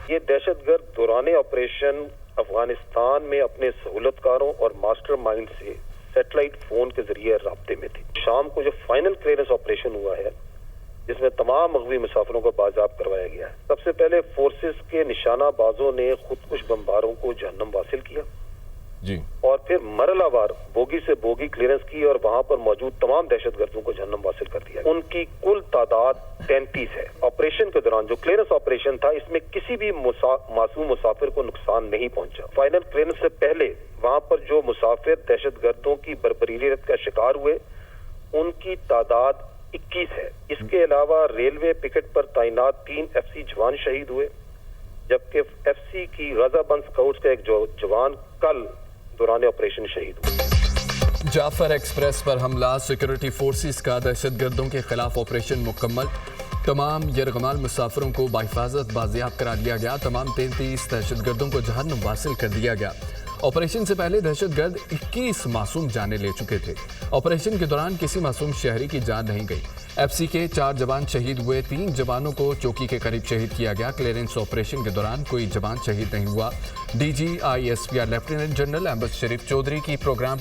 یہ دہشت گرد دوران آپریشن افغانستان میں اپنے سہولت کاروں اور ماسٹر مائنڈ سے سیٹلائٹ فون کے ذریعے رابطے میں تھے. شام کو جو فائنل کلیئرنس آپریشن ہوا ہے جس میں تمام مغوی مسافروں کو بازیاب کروایا گیا ہے. سب سے پہلے فورسز کے نشانہ بازوں نے خودکش بمباروں کو جہنم واصل کیا جی، اور پھر مرحلہ وار بوگی سے بوگی کلیئرنس کی اور وہاں پر موجود تمام دہشت گردوں کو جہنم واصل کر دیا. ان کی کل تعداد 33 ہے. آپریشن کے دوران جو کلیئرنس آپریشن تھا اس میں کسی بھی معصوم مسافر کو نقصان نہیں پہنچا. فائنل کلیئرنس سے پہلے وہاں پر جو مسافر دہشت گردوں کی بربریت کا شکار ہوئے ان کی تعداد 21 ہے. اس کے علاوہ ریلوے پکٹ پر تعینات 3 FC جوان شہید ہوئے جبکہ FC کی غزہ بند سکاؤٹس کا ایک جوان کل دوران آپریشن شہید ہوئے. جعفر ایکسپریس پر حملہ، سیکورٹی فورسز کا دہشت گردوں کے خلاف آپریشن مکمل. تمام یرغمال مسافروں کو بحفاظت بازیاب کرا لیا گیا. تمام 33 دہشت گردوں کو جہنم واصل کر دیا گیا. آپریشن سے پہلے دہشت گرد 21 معصوم جانیں لے چکے تھے. آپریشن کے دوران کسی معصوم شہری کی جان نہیں گئی. FC کے 4 جوان شہید ہوئے. 3 جوانوں کو چوکی کے قریب شہید کیا گیا. کلیئرنس آپریشن کے دوران کوئی جوان شہید نہیں ہوا. DG ISPR lieutenant general Ahmed Sharif Chaudhry کی پروگرام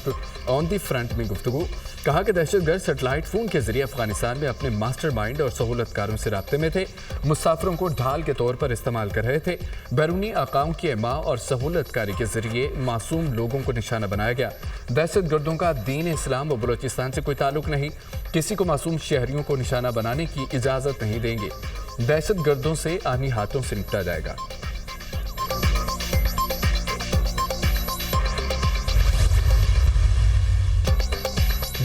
آن دی فرنٹ میں گفتگو. کہا کہ دہشت گرد سیٹلائٹ فون کے ذریعے افغانستان میں اپنے ماسٹر مائنڈ اور سہولت کاروں سے رابطے میں تھے. مسافروں کو ڈھال کے طور پر استعمال کر رہے تھے. بیرونی اقاؤں کی اعماء اور سہولت کاری کے ذریعے معصوم لوگوں کو نشانہ بنایا گیا. دہشت گردوں کا دین اسلام و بلوچستان سے کوئی تعلق نہیں. کسی کو معصوم شہریوں کو نشانہ بنانے کی اجازت نہیں دیں گے. دہشت گردوں سے آہنی ہاتھوں سے نپٹا جائے گا.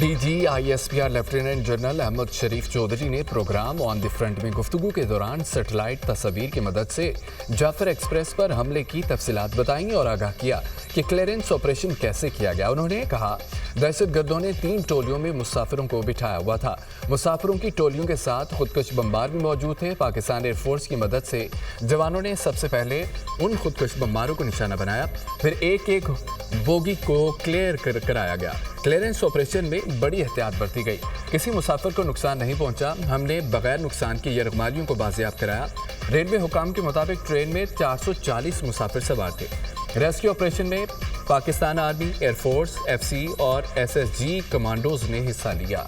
DG ISPR lieutenant general Ahmed Sharif Chaudhry نے پروگرام آن دی فرنٹ میں گفتگو کے دوران سیٹلائٹ تصاویر کی مدد سے جعفر ایکسپریس پر حملے کی تفصیلات بتائیں اور آگاہ کیا کہ کلیئرنس آپریشن کیسے کیا گیا. انہوں نے کہا دہشت گردوں نے 3 ٹولیوں میں مسافروں کو بٹھایا ہوا تھا. مسافروں کی ٹولیوں کے ساتھ خودکش بمبار بھی موجود تھے. پاکستان ایئر فورس کی مدد سے جوانوں نے سب سے پہلے ان خودکش بمباروں کو نشانہ بنایا. پھر ایک ایک بوگی کو کلیئر کرایا گیا. کلیئرنس آپریشن میں بڑی احتیاط برتی گئی. کسی مسافر کو نقصان نہیں پہنچا. ہم نے بغیر نقصان کے یرغمالیوں کو بازیاب کرایا. ریلوے حکام کے مطابق ٹرین میں 440 مسافر سوار تھے. ریسکیو آپریشن میں Pakistan army, air force, FC اور SSG کمانڈوز نے حصہ لیا.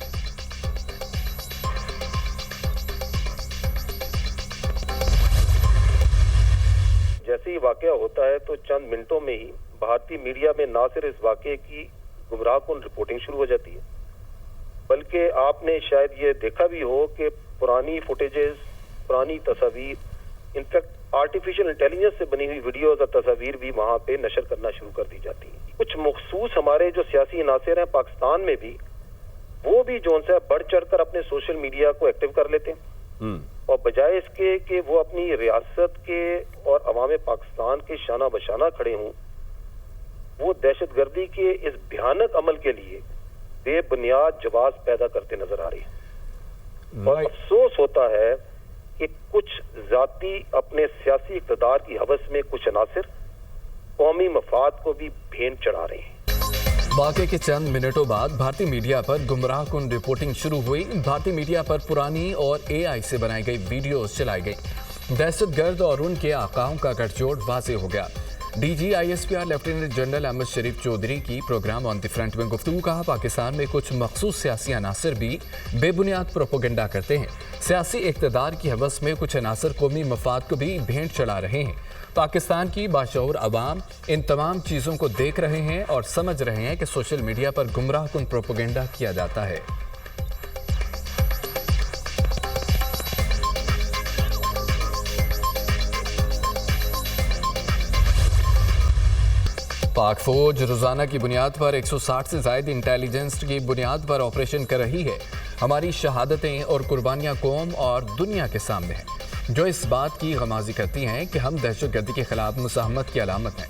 جیسے ہی واقعہ ہوتا ہے تو چند منٹوں میں ہی بھارتی میڈیا میں نہ صرف اس واقعے کی گمراہ کن رپورٹنگ شروع ہو جاتی ہے بلکہ آپ نے شاید یہ دیکھا بھی ہو کہ پرانی فوٹیجز، پرانی تصاویر، انفیکٹ آرٹیفیشل انٹیلیجنس سے بنی ہوئی ویڈیوز اور تصاویر بھی وہاں پہ نشر کرنا شروع کر دی جاتی ہیں. کچھ مخصوص ہمارے جو سیاسی عناصر ہیں پاکستان میں بھی وہ بھی جو ہے بڑھ چڑھ کر اپنے سوشل میڈیا کو ایکٹیو کر لیتے ہیں اور بجائے اس کے کہ وہ اپنی ریاست کے اور عوام پاکستان کے شانہ بشانہ کھڑے ہوں، وہ دہشت گردی کے اس بھیانک عمل کے لیے بے بنیاد جواز پیدا کرتے نظر آ رہی ہیں. اور افسوس ہوتا ہے کہ کچھ ذاتی اپنے سیاسی اقتدار کی ہوس میں کچھ عناصر قومی مفاد کو بھی بھین چڑھا رہے ہیں. واقعے کے چند منٹوں بعد بھارتی میڈیا پر گمراہ کن رپورٹنگ شروع ہوئی. بھارتی میڈیا پر پرانی اور AI سے بنائی گئی ویڈیوز چلائی گئی. دہشت گرد اور ان کے آقاؤں کا گٹھ جوڑ واضح ہو گیا. DG ISPR lieutenant general Ahmed Sharif Chaudhry کی پروگرام آن دی فرنٹ میں گفتگو. کہا پاکستان میں کچھ مخصوص سیاسی عناصر بھی بے بنیاد پروپیگنڈا کرتے ہیں. سیاسی اقتدار کی ہوس میں کچھ عناصر قومی مفاد کو بھی بھینٹ چڑھا رہے ہیں. پاکستان کی باشعور عوام ان تمام چیزوں کو دیکھ رہے ہیں اور سمجھ رہے ہیں کہ سوشل میڈیا پر گمراہ کن پروپیگنڈا کیا جاتا ہے. پاک فوج روزانہ کی بنیاد پر 160 سے زائد انٹیلیجنس کی بنیاد پر آپریشن کر رہی ہے. ہماری شہادتیں اور قربانیاں قوم اور دنیا کے سامنے ہیں جو اس بات کی غمازی کرتی ہیں کہ ہم دہشت گردی کے خلاف مزاحمت کی علامت ہیں.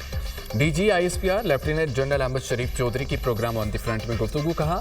DG ISPR lieutenant general Ahmed Sharif Chaudhry کی پروگرام آن دی فرنٹ میں گفتگو. کہا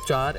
4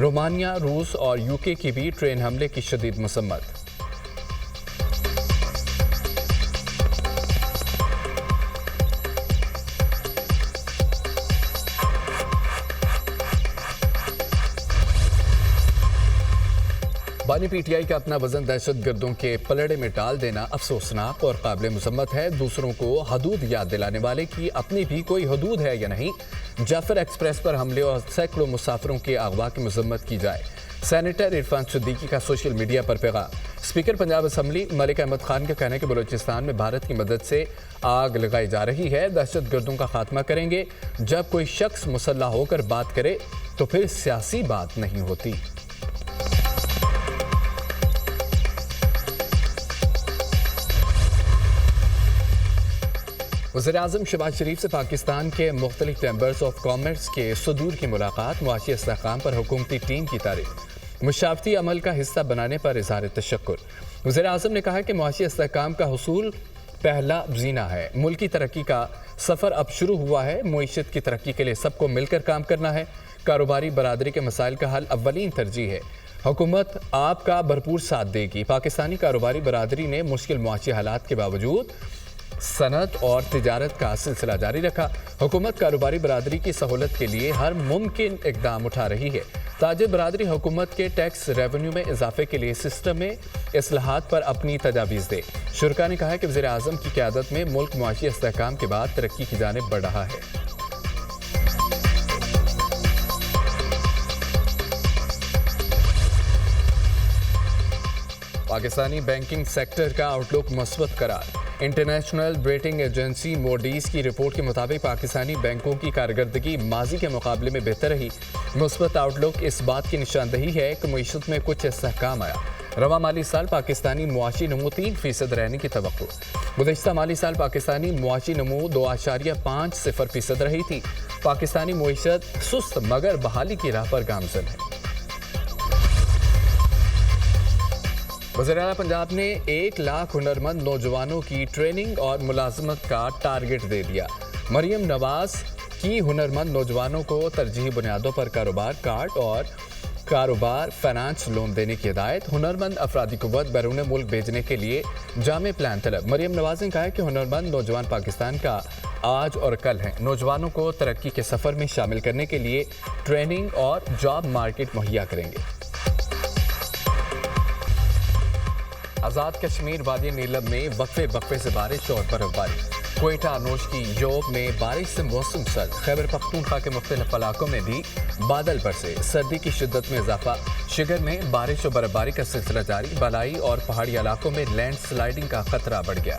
رومانیہ، روس اور UK کی بھی ٹرین حملے کی شدید مذمت۔ بانی PTI کا اپنا وزن دہشت گردوں کے پلڑے میں ڈال دینا افسوسناک اور قابل مذمت ہے۔ دوسروں کو حدود یاد دلانے والے کی اپنی بھی کوئی حدود ہے یا نہیں؟ جعفر ایکسپریس پر حملے اور سینکڑوں مسافروں کے اغوا کی مذمت کی جائے۔ سینیٹر عرفان صدیقی کا سوشل میڈیا پر پیغام۔ اسپیکر پنجاب اسمبلی ملک احمد خان کا کہنا ہے کہ بلوچستان میں بھارت کی مدد سے آگ لگائی جا رہی ہے۔ دہشت گردوں کا خاتمہ کریں گے۔ جب کوئی شخص مسلح ہو کر بات کرے تو پھر سیاسی بات نہیں ہوتی۔ وزیراعظم شہباز شریف سے پاکستان کے مختلف چیمبرز آف کامرس کے صدور کی ملاقات۔ معاشی استحکام پر حکومتی ٹیم کی تعریف۔ مشاورتی عمل کا حصہ بنانے پر اظہار تشکر۔ وزیراعظم نے کہا کہ معاشی استحکام کا حصول پہلا زینہ ہے۔ ملک کی ترقی کا سفر اب شروع ہوا ہے۔ معیشت کی ترقی کے لیے سب کو مل کر کام کرنا ہے۔ کاروباری برادری کے مسائل کا حل اولین ترجیح ہے۔ حکومت آپ کا بھرپور ساتھ دے گی۔ پاکستانی کاروباری برادری نے مشکل معاشی حالات کے باوجود صنعت اور تجارت کا سلسلہ جاری رکھا۔ حکومت کاروباری برادری کی سہولت کے لیے ہر ممکن اقدام اٹھا رہی ہے۔ تاجر برادری حکومت کے ٹیکس ریونیو میں اضافے کے لیے سسٹم میں اصلاحات پر اپنی تجاویز دے۔ شرکا نے کہا کہ وزیر اعظم کی قیادت میں ملک معاشی استحکام کے بعد ترقی کی جانب بڑھ رہا ہے۔ پاکستانی بینکنگ سیکٹر کا آؤٹ لک مثبت قرار۔ انٹرنیشنل ریٹنگ ایجنسی موڈیز کی رپورٹ کے مطابق پاکستانی بینکوں کی کارکردگی ماضی کے مقابلے میں بہتر رہی۔ مثبت آؤٹ لک اس بات کی نشاندہی ہے کہ معیشت میں کچھ استحکام آیا۔ رواں مالی سال پاکستانی معاشی نمو 3% رہنے کی توقع۔ گزشتہ مالی سال پاکستانی معاشی نمو 2.50% رہی تھی۔ پاکستانی معیشت سست مگر بحالی کی راہ پر گامزن ہے۔ وزیراعلیٰ پنجاب نے 1 لاکھ ہنرمند نوجوانوں کی ٹریننگ اور ملازمت کا ٹارگٹ دے دیا۔ مریم نواز کی ہنرمند نوجوانوں کو ترجیحی بنیادوں پر کاروبار کارڈ اور کاروبار فائنانس لون دینے کی ہدایت۔ ہنرمند افرادی قوت بیرون ملک بھیجنے کے لیے جامع پلان طلب۔ مریم نواز نے کہا کہ ہنرمند نوجوان پاکستان کا آج اور کل ہیں۔ نوجوانوں کو ترقی کے سفر میں شامل کرنے کے لیے ٹریننگ اور جاب مارکیٹ مہیا کریں گے۔ آزاد کشمیر وادی نیلم میں وقفے سے بارش اور برف باری۔ کوئٹہ، نوشکی، یوب میں بارش سے موسم سرد۔ خیبر پختونخوا کے مختلف علاقوں میں بھی بادل برسے۔ سردی کی شدت میں اضافہ۔ شگر میں بارش اور برف باری کا سلسلہ جاری۔ بالائی اور پہاڑی علاقوں میں لینڈ سلائیڈنگ کا خطرہ بڑھ گیا۔